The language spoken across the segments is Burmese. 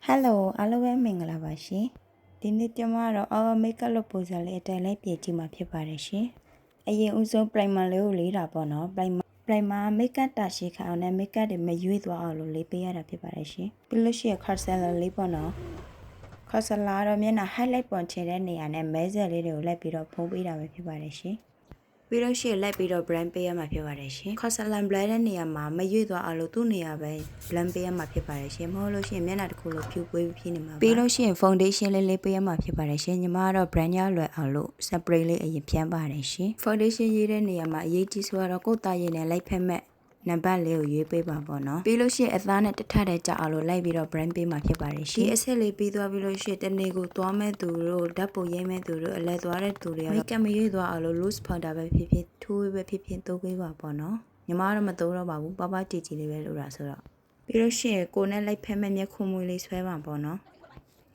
Hello အားလုံးပဲမင်္ဂလာပါရှင်ဒီနေ့ကျွန်မကတော့ our makeup look ပုံစံလေးအတိုင်းလိုက်ပြင်ကြည့်မှာဖြစ်ပါတယ်ရှင်အရင်ဦးဆုံး primer လေးကိုလေးတာပေါ့နော် primer makeup တာရှိခအောင်နဲ့ makeup တွေမရွေ့သွားအောင်လို့လေးပေးရတာဖြစ်ပါတယ်ရှင်ပြီးလို့ရှိရင် concealer လေးပေါ့နော် concealer တော့မျက်နှာ highlight ပုံချင်တဲ့နေရာနဲ့မဲဆက်လေးတွေကိုလိုက်ပြီးတော့ဖုံးပေးတာပဲဖြစ်ပါတယ်ရှင်ပြီးလို့ရှိရင်လိုက်ပြီးတော့ blend ပေးရမှာဖြစ်ပါတယ်ရှင် concealer blend တဲ့နေရာမှာမရွေ့သွားအောင်လို့သူ့နေရာပဲ blend ပေးရမှာဖြစ်ပါတယ်ရှင်မဟုတ်လို့ရှိရင်မျက်နှာတစ်ခုလုံးဖြူပွေးဖြစ်နေမှာပါပြီးလို့ရှိရင် foundation လေးပေးရမှာဖြစ်ပါတယ်ရှင်ညီမကတော့ brand ရလွယ်အောင်လို့ spray လေးအရင်ဖြန်းပါတယ်ရှင် foundation ရေးတဲ့နေရာမှာအရေးကြီးဆိုတော့ကိုယ်သားရည်နဲ့လိုက်ဖက်မဲ့နံပါတ်လေးကိုရွေးပေးပါပေါ့နော်ပြီးလို့ရှိရင်အသားနဲ့တထက်တဲ့ကြအောင်လို့လိုက်ပြီးတော့ brand ပေးမှာဖြစ်ပါတယ်ရှင်ဒီအဆက်လေးပြီးသွားပြီးလို့ရှိရင်တနေ့ကိုသွားမဲ့သူတို့ဓာတ်ပုံရိုက်မဲ့သူတို့အလဲသွားတဲ့သူတွေကတော့ makeup မရွေ့သွားအောင်လို့ loose powder ပဲဖြစ်ဖြစ်ထိုးပဲဖြစ်ဖြစ်သုံးပေးပါပေါ့နော်ညီမကတော့မသုံးတော့ပါဘူးပပကြည်ကြည်လေးပဲလုပ်တာဆိုတော့ပြီးလို့ရှိရင်ကိုနဲ့လိုက်ဖက်မဲ့မျက်ခုံးမွေးလေးဆွဲပါပေါ့နော်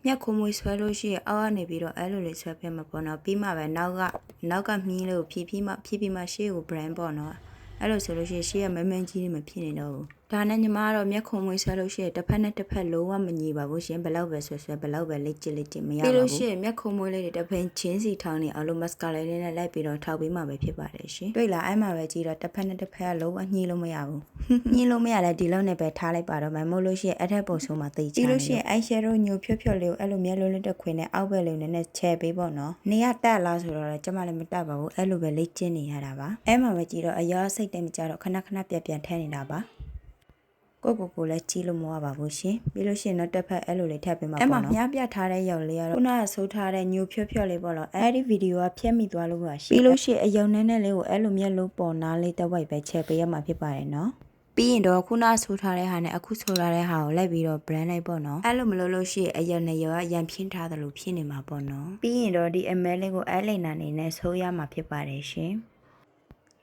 မျက်ခုံးမွေးဆွဲလို့ရှိရင်အောက်ကနေပြီးတော့အဲ့လိုလေးဆွဲဖက်မှာပေါ့နော်ပြီးမှပဲနောက်ကမြင်းလေးကိုဖြည်းဖြည်းမှရှေ့ကို brand ပေါ့နော်အဲ့လိုဆိုလို့ရှိရင်ရှေ့ကမန်းကြီးနေမဖြစ်နေတော့ဘူးဒါနဲ့ညီမကတော့မျက်ခုံးမွေးဆွဲလို့ရှိရင်တစ်ဖက်နဲ့တစ်ဖက်လုံးဝမညီပါဘူးရှင်ဘယ်လောက်ပဲဆွဲဘယ်လောက်ပဲလက်ကျမရပါဘူးပြီးလို့ရှိရင်မျက်ခုံးမွေးလေးတွေတစ်ဖက်ချင်းစီထောင်းနေအောင်လို့ mascara လေးနဲ့လိုက်ပြီးတော့ထောက်ပေးမှပဲဖြစ်ပါတယ်ရှင်တွေ့လားအဲ့မှာပဲကြည့်တော့တစ်ဖက်နဲ့တစ်ဖက်ကလုံးဝညှိလို့မရဘူးညှိလို့မရလဲဒီလောက်နဲ့ပဲထားလိုက်ပါတော့မယ်မို့လို့ရှိရင်အဲ့ထက်ပုံဆိုးမှသိချင်ပြီးလို့ရှိရင် eyeshadow ညိုဖြော့လေးကိုအဲ့လိုမျက်လုံးလေးတစ်ခွင်နဲ့အောက်ဘက်လေးနည်းနည်းချဲပေးပေါ့နော်နေရတက်လားဆိုတော့ကျမလည်းမတက်ပါဘူးအဲ့လိုပဲလက်ကျနေရတာပါအဲ့မှာပဲကြည့်တော့အရောစိတ်တည်းမကြတော့ခဏပြန်ထည့်နေတာပါကိုလည်းကြီးလို့မရပါဘူးရှင်ပြီးလို့ရှိရင်တော့တစ်ဖက်အဲ့လိုလေးထည့်ပေးမှာပေါ့နော်အဲ့မှာမြားပြထားတဲ့ရုပ်လေးကတော့ခုနကဆိုးထားတဲ့ညိုဖြော့လေးပေါ့နော်အဲ့ဒီဗီဒီယိုကဖျက်မိသွားလို့ပါရှင်ပြီးလို့ရှိရင်အယုံနဲ့လေးကိုအဲ့လိုမျက်လုံးပေါ်နားလေးတစ်ဝိုက်ပဲချဲပေးရမှာဖြစ်ပါတယ်နော်ပြီးရင်တော့ခုနဆိုးထားတဲ့ဟာနဲ့အခုဆိုးထားတဲ့ဟာကိုလိုက်ပြီးတော့ brand လိုက်ပေါ့နော်အဲ့လိုမလုပ်လို့ရှိရင်အယုံနဲ့ရောရံဖြင်းထားတယ်လို့ဖြစ်နေမှာပေါ့နော်ပြီးရင်တော့ဒီအမဲလေးကိုအဲ့လိန်နာနေနဲ့ဆိုးရမှာဖြစ်ပါတယ်ရှင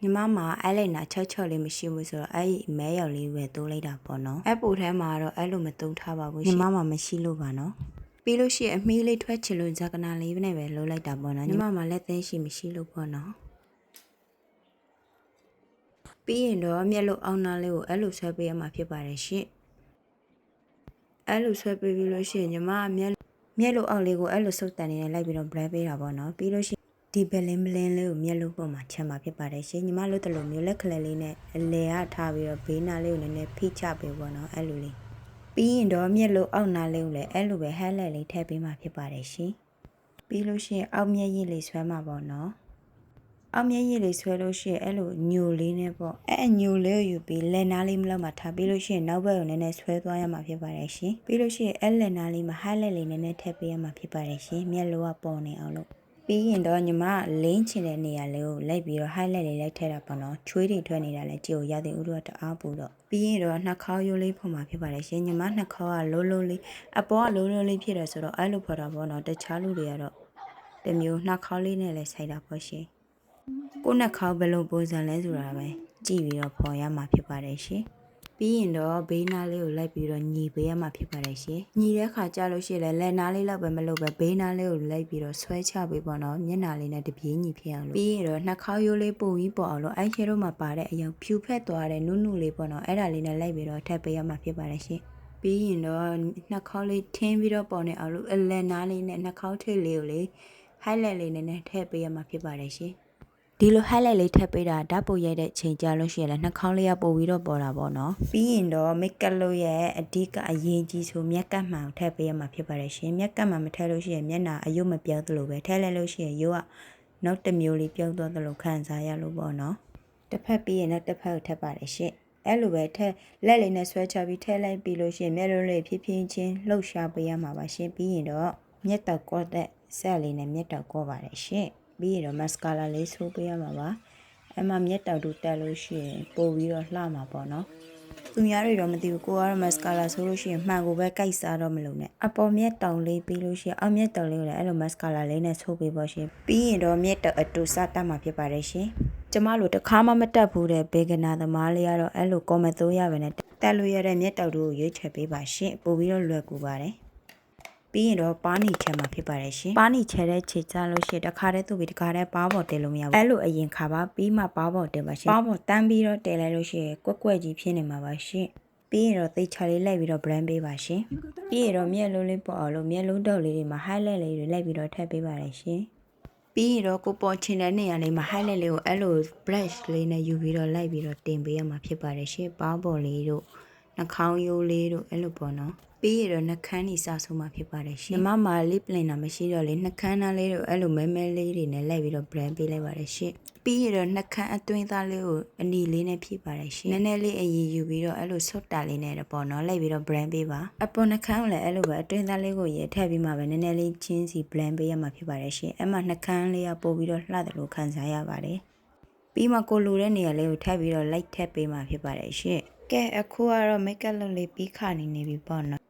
်ညီမမှာအဲ့လိန်နာချော့လေးမရှိဘူးဆိုတော့အဲ့ဒီမဲရောက်လေးပဲတိုးလိုက်တာပေါ့နော်အဲ့ပိုထဲမှာတော့အဲ့လိုမတုံးထားပါဘူးညီမမှာမရှိလို့ပါနော်ပြီးလို့ရှိရင်အမီးလေးထွက်ချင်လို့ဇာကနာလေးနဲ့ပဲလုပ်လိုက်တာပေါ့နော်ညီမမှာလက်သေးမရှိလို့ပေါ့နော်ပြီးရင်တော့မျက်လုံးအောင်းနာလေးကိုအဲ့လိုဆွဲပေးရမှာဖြစ်ပါတယ်ရှင်အဲ့လိုဆွဲပေးပြီးလို့ရှိရင်ညီမမျက်လုံးအောက်လေးကိုအဲ့လိုစုပ်တန်နေနဲ့လိုက်ပြီးတော့ blend ပေးတာပေါ့နော်ပြီးလို့ရှိရင်ဒီဘလင်းလေးကိုမျက်လုံးပေါ်မှာချမ်းပါဖြစ်ပါတယ်ရှင်ညီမလို့တလို့မျိုးလက်ကလေးလေးနဲ့အလဲရထားပြီးတော့ဘေးနာလေးကိုနည်းနည်းဖိချပေးပေါ့နော်အဲ့လိုလေးပြီးရင်တော့မျက်လုံးအောက်နာလေးကိုလည်းအဲ့လိုပဲ highlight လေးထည့်ပေးမှာဖြစ်ပါတယ်ရှင်ပြီးလို့ရှိရင်အောက်မျက်ရည်လေးဆွဲမှာပေါ့နော်အောက်မျက်ရည်လေးဆွဲလို့ရှိရင်အဲ့လိုညိုလေးနဲ့ပေါ့အဲ့ညိုလေးကိုယူပြီးလက်နားလေးမလောက်မှထားပြီးလို့ရှိရင်နောက်ဘက်ကိုနည်းနည်းဆွဲသွားရမှာဖြစ်ပါတယ်ရှင်ပြီးလို့ရှိရင်အဲ့လက်နားလေးမှာ highlight လေးနည်းနည်းထည့်ပေးရမှာဖြစ်ပါတယ်ရှင်မျက်လုံးကပေါ်နေအောင်လို့ပြီးရင်တော့ညီမလင်းချင်တဲ့နေရာလေးကိုလိုက်ပြီးတော့ highlight လေးလိုက်ထည့်တာပေါ့နော်ချွေးတွေထွက်နေတာလဲကြည့်ကိုရတဲ့ဥတော့တအားပူတော့ပြီးရင်တော့နှာခေါင်းရိုးလေးဖွင့်မှာဖြစ်ပါတယ်ရှင်ညီမနှာခေါင်းကလုံးလေးအပေါ်ကလုံးလေးဖြစ်တယ်ဆိုတော့အဲ့လိုဖော်တာပေါ့နော်တခြားလူတွေကတော့တမျိုးနှာခေါင်းလေးနဲ့လဲဆိုင်တာပေါ့ရှင်ကိုနှာခေါင်းဘယ်လိုပုံစံလဲဆိုတာပဲကြည့်ပြီးတော့ဖော်ရမှာဖြစ်ပါတယ်ရှင်ပြီးရင်တော့ဘေးနားလေးကိုလိုက်ပြီးတော့ညီပေးရမှာဖြစ်ပါတယ်ရှင်ညီတဲ့ခါကြာလို့ရှိရင်လက်နားလေးလောက်ပဲမလုပ်ပဲဘေးနားလေးကိုလိုက်ပြီးတော့ဆွဲချပေးပေါ့နော်မျက်နှာလေးနဲ့တပြေးညီဖြစ်အောင်လို့ပြီးရင်တော့နှာခေါင်းရိုးလေးပုံပြီးပေါ်အောင်လို့eyeshadowမှာပါတဲ့အရာဖြူဖက်သွားတဲ့နုလေးပေါ့နော်အဲ့ဒါလေးနဲ့လိုက်ပြီးတော့ထပ်ပေးရမှာဖြစ်ပါတယ်ရှင်ပြီးရင်တော့နှာခေါင်းလေးထင်းပြီးတော့ပေါ်နေအောင်လို့လက်နားလေးနဲ့နှာခေါင်းထိပ်လေးကိုလေ highlight လေးနဲ့ထည့်ပေးရမှာဖြစ်ပါတယ်ရှင်ဒီလို highlight လေးထပ်ပေးတာဓာတ်ပုံရိုက်တဲ့ချိန်ကြာလို့ရှိရင်လည်းနှာခေါင်းလေးကပိုပြီးတော့ပေါ်တာပေါ့နော်ပြီးရင်တော့ makeup လို့ရဲ့အဓိကအရေးကြီးဆိုမျက်ကပ်မှန်ကိုထည့်ပေးရမှာဖြစ်ပါတယ်ရှင်မျက်ကပ်မှန်မထည့်လို့ရှိရင်မျက်နှာအယုတ်မပြောင်းသလိုပဲထည့်လိုက်လို့ရှိရင်ရုပ်ကနောက်တစ်မျိုးလေးပြုံးသွားသလိုခံစားရလို့ပေါ့နော်တစ်ဖက်ပြီးရင်တော့တစ်ဖက်ကိုထပ်ပါတယ်ရှင်အဲ့လိုပဲထက်လက်လေးနဲ့ဆွဲချပြီးထည့်လိုက်ပြီးလို့ရှိရင်မျက်လုံးလေးဖြည်းဖြည်းချင်းလှုပ်ရှားပေးရမှာပါရှင်ပြီးရင်တော့မျက်တောက်ကော့တဲ့ဆက်လေးနဲ့မျက်တောက်ကော့ပါတယ်ရှင်ပြီးရင်တော့ mascara လေးဆိုးပေးရမှာပါအဲ့မှာမျက်တောက်တို့တက်လို့ရှိရင်ပို့ပြီးတော့လှမှာပေါ့နော်သူများတွေတော့မသိဘူးကိုကတော့ mascara ဆိုလို့ရှိရင်မှန်ကိုပဲကိုက်စားတော့မလို့နဲ့အပေါ်မျက်တောင်လေးပြီးလို့ရှိရင်အောက်မျက်တောင်လေးကိုလည်းအဲ့လို mascara လေးနဲ့ဆိုးပေးပါရှင်ပြီးရင်တော့မျက်တောင်အတူစတက်မှာဖြစ်ပါတယ်ရှင်ကျမတို့တခါမှမတက်ဘူးတဲ့ဘေဂနာသမားလေးကတော့အဲ့လို comment 3ရပဲနဲ့တက်လို့ရတဲ့မျက်တောက်တို့ကိုရွေးချယ်ပေးပါရှင်ပို့ပြီးတော့လွယ်ကူပါတယ်ပြီးရင်တော့ပါနီချဲမှာဖြစ်ပါတယ်ရှင်ပါနီချဲတဲ့ခြေချလို့ရှိရင်တခါတည်းသူ့ပြီးတခါတည်းပါပေါ်တင်လို့မရဘူးအဲ့လိုအရင်ခါပါပြီးမှပါပေါ်တင်ပါရှင်ပါပေါ်တန်းပြီးတော့တင်လိုက်လို့ရှိရင်ကွက်ကြီးဖြစ်နေမှာပါရှင် ပြီးရင်တော့သေချာလေးလိုက်ပြီးတော့ brand ပေးပါရှင်ပြီးရင်တော့မျက်လုံးလေးပေါ်အောင်လို့မျက်လုံးတုပ်လေးတွေမှာ highlight လေးတွေလိုက်ပြီးတော့ထပ်ပေးပါတယ်ရှင်ပြီးရင်တော့ကိုပေါ်ချင်တဲ့နေရာလေးမှာ highlight လေးကိုအဲ့လို brush လေးနဲ့ယူပြီးတော့လိုက်ပြီးတော့တင်ပေးရမှာဖြစ်ပါတယ်ရှင်ပေါင်းပေါ်လေးတို့နှာခေါင်းရိုးလေးတို့အဲ့လိုပေါ့နော်ပြီးရတော့နှကန်းနေစဆုံးမှာဖြစ်ပါတယ်ရှင်ညီမမှာ lip liner မရှိတော့လေနှကန်းသားလေးတို့အဲ့လိုမဲမဲလေးတွေနဲ့လိုက်ပြီးတော့ brand ပေးလိုက်ပါတယ်ရှင်ပြီးရတော့နှကန်းအတွင်းသားလေးကိုအနီလေးနဲ့ဖြည့်ပါတယ်ရှင်နည်းနည်းလေးအရင်ယူပြီးတော့အဲ့လိုဆွတ်တာလေးနဲ့ပေါ့နော်လိုက်ပြီးတော့ brand ပေးပါအပေါ်နှကန်းကိုလည်းအဲ့လိုပဲအတွင်းသားလေးကိုရေထည့်ပြီးမှပဲနည်းနည်းလေးချင်းစီ blend ပေးရမှာဖြစ်ပါတယ်ရှင်အဲ့မှာနှကန်းလေးကပို့ပြီးတော့လှတယ်လို့ခံစားရပါတယ်ပြီးမှကိုလိုတဲ့နေရာလေးကိုထပ်ပြီးတော့ light ထည့်ပေးမှာဖြစ်ပါတယ်ရှင်ကဲအခုကတော့ makeup လုပ်လေးပြီးခါနေပြီပေါ့နော်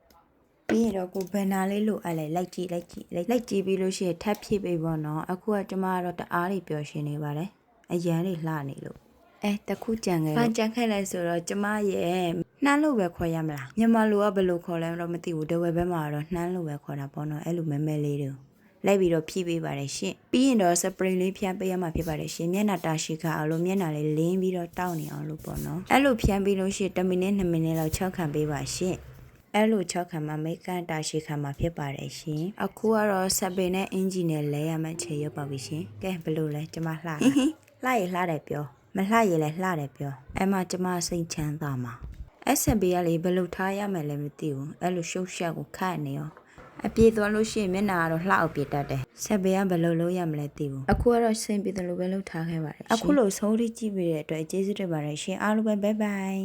ပြီးရင်တော့ကိုဘန်နာလေးလို့အဲ့လိုက်ကြည့်ပြီးလို့ရှိရင်ထပ်ဖြည့်ပေးပေါ့နော်အခုကကျမကတော့တအားတွေပျော်ရွှင်နေပါတယ်အရန်တွေလှနေလို့တခုကြံခဲ့လို့ကြံခဲ့လိုက်ဆိုတော့ကျမရဲ့နှမ်းလို့ပဲခေါ်ရမလားမြန်မာလိုကဘယ်လိုခေါ်လဲတော့မသိဘူးတဝဲဘက်မှာတော့နှမ်းလို့ပဲခေါ်တာပေါ့နော်အဲ့လိုမဲမဲလေးတွေလိုက်ပြီးတော့ဖြည့်ပေးပါတယ်ရှင်ပြီးရင်တော့ spray လေးဖြန်းပေးရမှာဖြစ်ပါတယ်ရှင်မျက်နှာတာရှိခအောင်လို့မျက်နှာလေးလင်းပြီးတော့တောက်နေအောင်လို့ပေါ့နော်အဲ့လိုဖြန်းပြီးလို့ရှိရင်10မိနစ်2မိနစ်လောက်6ခံပေးပါရှင်အဲ့လို6ခံမှာမိတ်ကန်တာရှိခံမှာဖြစ်ပါတယ်ရှင်အခုကတော့စပင်နဲ့အင်ဂျီနဲ့လဲရမှချေရောက်ပါပြီရှင်ကဲဘယ်လိုလဲကျမလှရလှတယ်ပြောမလှရလဲလှတယ်ပြောအဲ့မှာကျမစိတ်ချမ်းသာမှာ SB ကလေဘယ်လိုထားရမယ်လဲမသိဘူးအဲ့လိုရှုပ်ရှက်ကိုခတ်နေရောအပြေသွားလို့ရှိရင်မျက်နှာကတော့လှအောင်ပြေတတ်တယ်ဆက်ဘေးကဘယ်လိုလုပ်ရမလဲသိဘူးအခုကတော့စင်ပြေတယ်လို့ပဲလုပ်ထားခဲ့ပါတယ်အခုလိုဆုံးထိကြည့်ပေးတဲ့အတွက်ကျေးဇူးတင်ပါတယ်ရှင်အားလုံးပဲဘိုင်ဘိုင်